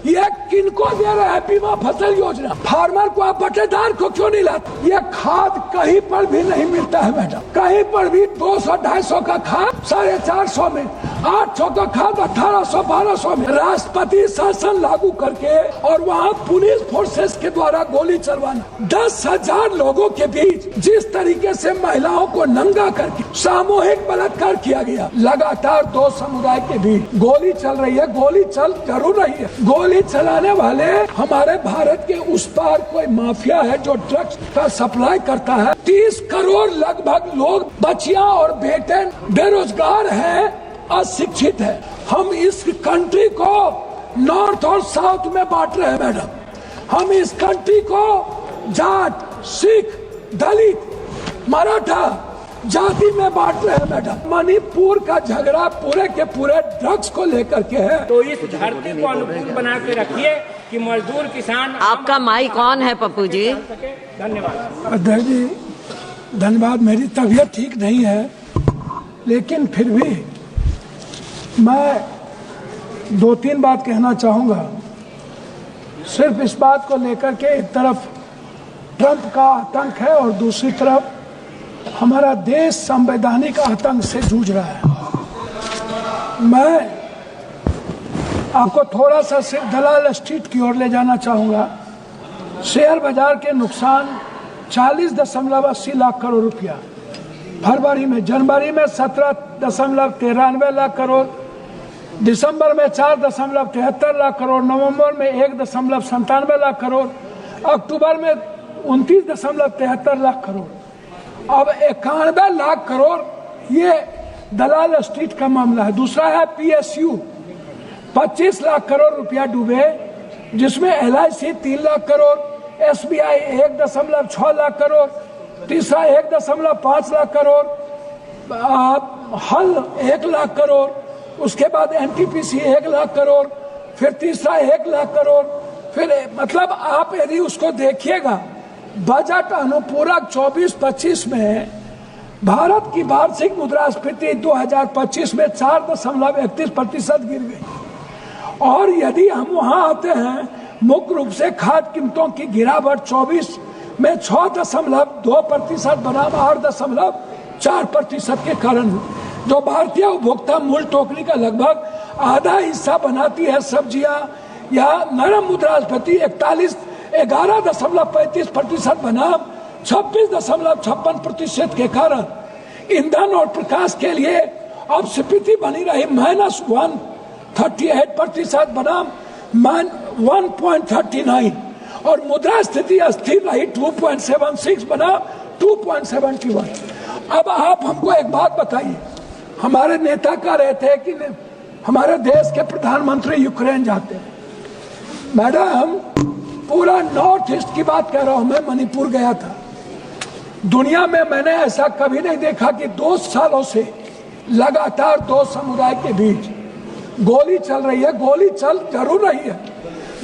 ये किनको दे रहे हैं बीमा फसल योजना? फार्मर को, आप बटेदार को क्यों नहीं लाते? ये खाद कहीं पर भी नहीं मिलता है मैडम, कहीं पर भी 200-250 का खाद 450 में, 800 का खाद 1800-1200 में। राष्ट्रपति शासन लागू करके और वहाँ पुलिस फोर्सेस के द्वारा गोली चलवाना, 10,000 लोगों के बीच जिस तरीके से महिलाओं को नंगा करके सामूहिक बलात्कार किया गया। लगातार दो समुदाय के बीच गोली चल रही है, गोली चल जरूर रही है। गोली चलाने वाले हमारे भारत के उस पार कोई माफिया है जो ड्रग्स का सप्लाई करता है। 30 करोड़ लगभग लोग, बच्चियां और बेटे बेरोजगार हैं, अशिक्षित है। हम इस कंट्री को नॉर्थ और साउथ में बांट रहे हैं मैडम। हम इस कंट्री को जाट, सिख, दलित, मराठा जाति में बांट रहे हैं मैडम। मणिपुर का झगड़ा पूरे के पूरे ड्रग्स को लेकर के है। तो इस धरती को अनुकूल बना के रखिए कि मजदूर किसान। आपका माई कौन है पप्पू जी? धन्यवाद अध्यक्ष जी, धन्यवाद। मेरी तबीयत ठीक नहीं है, लेकिन फिर भी मैं 2-3 बात कहना चाहूँगा। सिर्फ इस बात को लेकर के एक तरफ ट्रंप का आतंक है और दूसरी तरफ हमारा देश संवैधानिक आतंक से जूझ रहा है। मैं आपको थोड़ा सा सिर्फ दलाल स्ट्रीट की ओर ले जाना चाहूँगा। शेयर बाजार के नुकसान 40.80 लाख करोड़ रुपया फरवरी में, जनवरी में 17.93 लाख करोड़, दिसंबर में 4.73 लाख करोड़, नवंबर में 1.97 लाख करोड़, अक्टूबर में 29.73 लाख करोड़, अब 91 लाख करोड़। ये दलाल स्ट्रीट का मामला है। दूसरा है PSU, 25 लाख करोड़ रुपया डूबे, जिसमें LIC 3 लाख करोड़, SBI 1.6 लाख करोड़, तीसरा 1.5 लाख करोड़, हल 1 लाख करोड़, उसके बाद NTPC 1 लाख करोड़, फिर तीसरा 1 लाख करोड़। फिर मतलब आप यदि उसको देखिएगा, बजट अनुपूरक 24-25 में भारत की वार्षिक मुद्रास्फीति 2025 में 4.31% गिर गई। और यदि हम वहां आते हैं, मुख्य रूप से खाद्य कीमतों की गिरावट 24 में 6.2% बनाम 8.4% के कारण, जो भारतीय उपभोक्ता मूल्य टोकरी का लगभग आधा हिस्सा बनाती है सब्जियां, या नरम मुद्रास्फीति 11.35% बनाम 26.56% के कारण ईंधन और प्रकाश के लिए अब स्फीति बनी रही -138% बनाम 1.39, और मुद्रा स्थिति अस्थिर रही 2.76 बनाम 2.71। अब आप हमको एक बात बताइए, हमारे नेता कह रहे थे कि हमारे देश के प्रधानमंत्री यूक्रेन जाते हैं। मैडम, पूरा नॉर्थ ईस्ट की बात कह रहा हूं मैं, मणिपुर गया था। दुनिया में मैंने ऐसा कभी नहीं देखा कि 2 सालों से लगातार दो समुदाय के बीच गोली चल रही है। गोली चल जरूर रही है।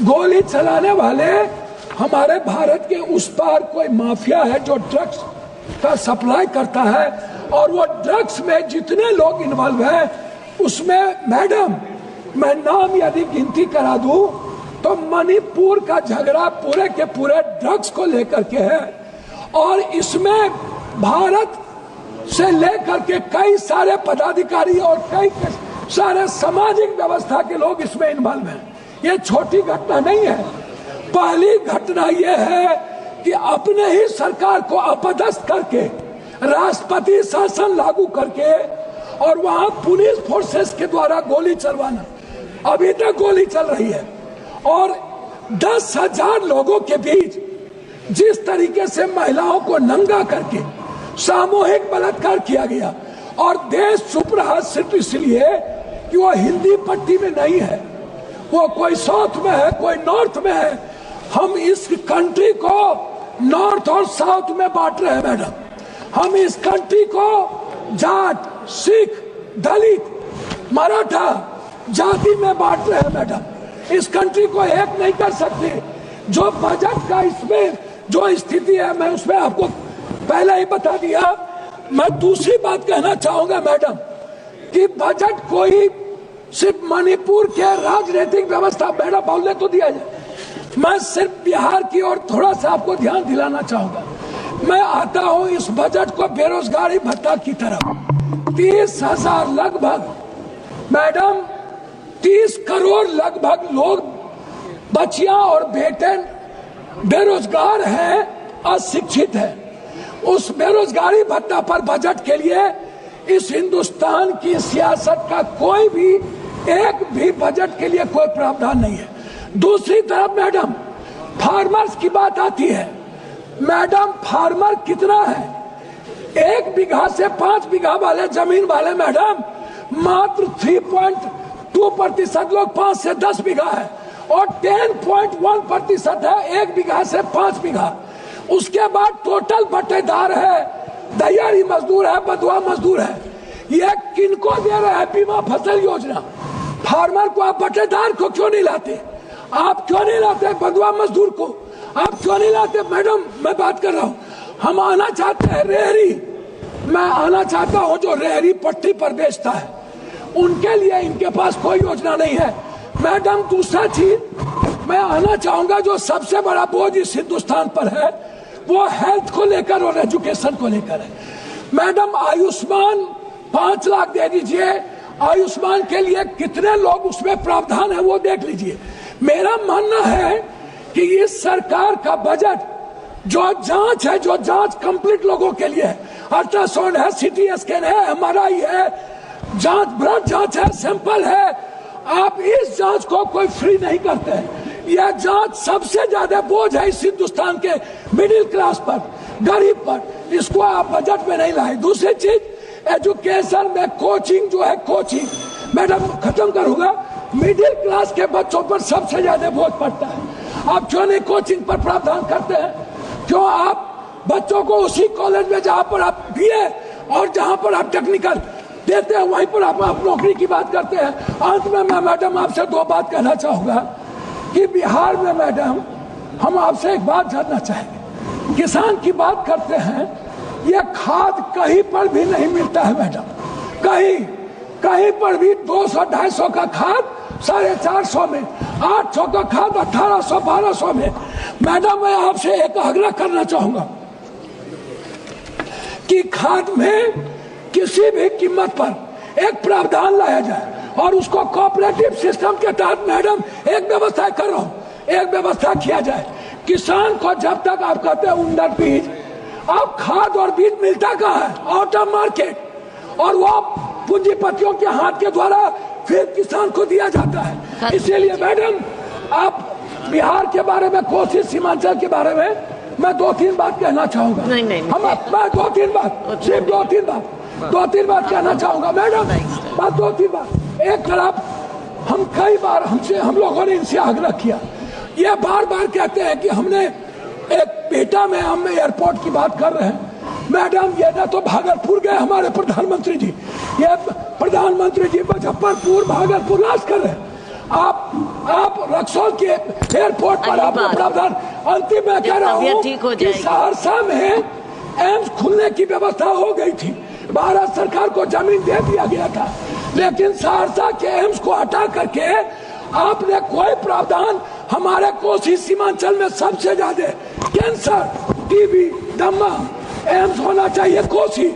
गोली चलाने वाले हमारे भारत के उस पार कोई माफिया है जो ड्रग्स का सप्लाई करता है, और वो ड्रग्स में जितने लोग इन्वॉल्व हैं उसमें मैडम, मैं नाम यदि गिनती करा दूं तो मणिपुर का झगड़ा पूरे के पूरे ड्रग्स को लेकर के है, और इसमें भारत से लेकर के कई सारे पदाधिकारी और कई सारे सामाजिक व्यवस्था के लोग इसमें इन्वॉल्व हैं। ये छोटी घटना नहीं है। पहली घटना यह है कि अपने ही सरकार को अपदस्थ करके, राष्ट्रपति शासन लागू करके और वहां पुलिस फोर्सेस के द्वारा गोली चलवाना, अभी तक गोली चल रही है, और 10,000 लोगों के बीच जिस तरीके से महिलाओं को नंगा करके सामूहिक बलात्कार किया गया, और देश चुप रहा सिर्फ इसलिए कि वो हिंदी पट्टी में नहीं है, वो कोई साउथ में है, कोई नॉर्थ में है। हम इस कंट्री को नॉर्थ और साउथ में बांट रहे हैं मैडम। हम इस कंट्री को जाट, सिख, दलित, मराठा जाति में बांट रहे हैं मैडम। इस कंट्री को एक नहीं कर सकते। जो बजट का इसमें जो स्थिति है, मैं उसमें आपको पहले ही बता दिया। मैं दूसरी बात कहना चाहूंगा मैडम कि बजट कोई सिर्फ मणिपुर के राजनीतिक व्यवस्था बेड़ा बोलने तो दिया जाए। मैं सिर्फ बिहार की ओर थोड़ा सा आपको ध्यान दिलाना चाहूंगा। मैं आता हूं इस बजट को बेरोजगारी भत्ता की तरफ। 30,000 लगभग, मैडम 30 करोड़ लगभग लोग, बच्चियां और बेटे बेरोजगार हैं, अशिक्षित हैं। उस बेरोजगारी भत्ता पर बजट के लिए इस हिंदुस्तान की सियासत का कोई भी एक भी बजट के लिए कोई प्रावधान नहीं है। दूसरी तरफ मैडम फार्मर्स की बात आती है। मैडम फार्मर कितना है? 1 बीघा से 5 बीघा वाले जमीन वाले मैडम मात्र 3.2% लोग 5 से 10 बीघा है और 10.1% है 1 बीघा से 5 बीघा। उसके बाद टोटल बटेदार है, दयारी मजदूर है, बधुआ मजदूर है। ये किनको दे रहे हैं बीमा फसल योजना? फार्मर को आप बटेदार को क्यों नहीं लाते? आप क्यों नहीं लाते बधुआ मजदूर को? आप क्यों नहीं लाते? मैडम मैं बात कर रहा हूँ, हम आना चाहते हैं रेहरी, मैं आना चाहता हूँ जो रेहरी पट्टी पर बेचता है, उनके लिए इनके पास कोई योजना नहीं है। मैडम दूसरा चीज मैं आना चाहूंगा, जो सबसे बड़ा बोझ इस हिंदुस्तान पर है वो हेल्थ को लेकर और एजुकेशन को लेकर है। मैडम आयुष्मान 5 लाख दे दीजिए, आयुष्मान के लिए कितने लोग उसमें प्रावधान है वो देख लीजिए। मेरा मानना है कि इस सरकार का बजट जो जांच है, जो जांच कंप्लीट लोगों के लिए है, अल्ट्रासाउंड है, सीटी स्कैन है, एमआरआई है, जांच ब्लड जांच है, सैंपल है, आप इस जांच को कोई फ्री नहीं करते हैं। यह जांच सबसे ज्यादा बोझ है इस हिंदुस्तान के मिडिल क्लास पर, गरीब पर, इसको आप बजट में नहीं लाए। दूसरी चीज एजुकेशन में कोचिंग जो है, कोचिंग मैडम खत्म करूंगा, मिडिल क्लास के बच्चों पर सबसे ज्यादा बोझ पड़ता है। आप क्यों नहीं कोचिंग पर प्रावधान करते हैं? क्यों आप बच्चों को उसी कॉलेज में जहां पर आप बीए और जहां पर आप टेक्निकल देते हैं वहीं पर आप नौकरी की बात करते हैं? अंत में मैं मैडम आपसे 2 बात कहना चाहूंगा कि बिहार में मैडम हम आपसे एक बात जानना चाहेंगे। किसान की बात करते हैं, यह खाद कहीं पर भी नहीं मिलता है मैडम, कहीं पर भी 200-250 का खाद 450 में, 800 का खाद 1800-1200 में। मैडम मैं आपसे एक आग्रह करना चाहूंगा कि खाद में किसी भी कीमत पर एक प्रावधान लाया जाए और उसको कोऑपरेटिव सिस्टम के तहत मैडम एक व्यवस्था कर रहा हूं, एक व्यवस्था किया जाए। किसान को जब तक आप कहते हैं उन्नत बीज, अब खाद और बीज मिलता कहाँ है? आउट ऑफ मार्केट, और वो पूंजीपतियों के हाथ के द्वारा फिर किसान को दिया जाता है। इसीलिए मैडम आप बिहार के बारे में, कोसी सीमांचल के बारे में मैं 2-3 बात कहना चाहूंगा। नहीं। मैं 2-3 बात, सिर्फ 2-3 बात कहना चाहूंगा मैडम, बस 2-3 बात। एक तरफ कई बार हम लोगों ने इनसे आग्रह किया, ये बार कहते हैं कि हमने एक बेटा में हम एयरपोर्ट की बात कर रहे हैं। मैडम ये ना तो भागलपुर गए हमारे प्रधानमंत्री जी, ये प्रधानमंत्री जी मुजफ्फरपुर भागलपुर राज कर रहे हैं। आप रक्सौल के एयरपोर्ट पर आपने प्रावधान, अंतिम में कह रहा हूँ कि सहरसा में एम्स खुलने की व्यवस्था हो गई थी, भारत सरकार को जमीन दे दिया गया था, लेकिन सहरसा के एम्स को हटा करके आपने कोई प्रावधान, हमारे कोसी सीमांचल में सबसे ज्यादा कैंसर, टीबी, दमा एम्स होना चाहिए, कोसी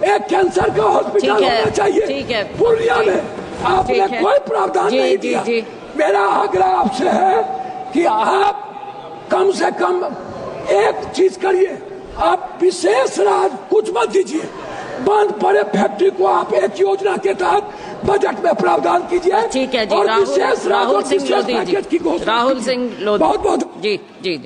एक कैंसर का हॉस्पिटल होना चाहिए पूर्णिया में, आपने कोई प्रावधान नहीं दिया। मेरा आग्रह आपसे है कि आप कम से कम एक चीज करिए, आप विशेष राहत कुछ मत दीजिए, बंद पड़े फैक्ट्री को आप एक योजना के तहत बजट में प्रावधान कीजिए। ठीक है जी, और विशेष राहुल सिंह लोधी जी, बहुत जी।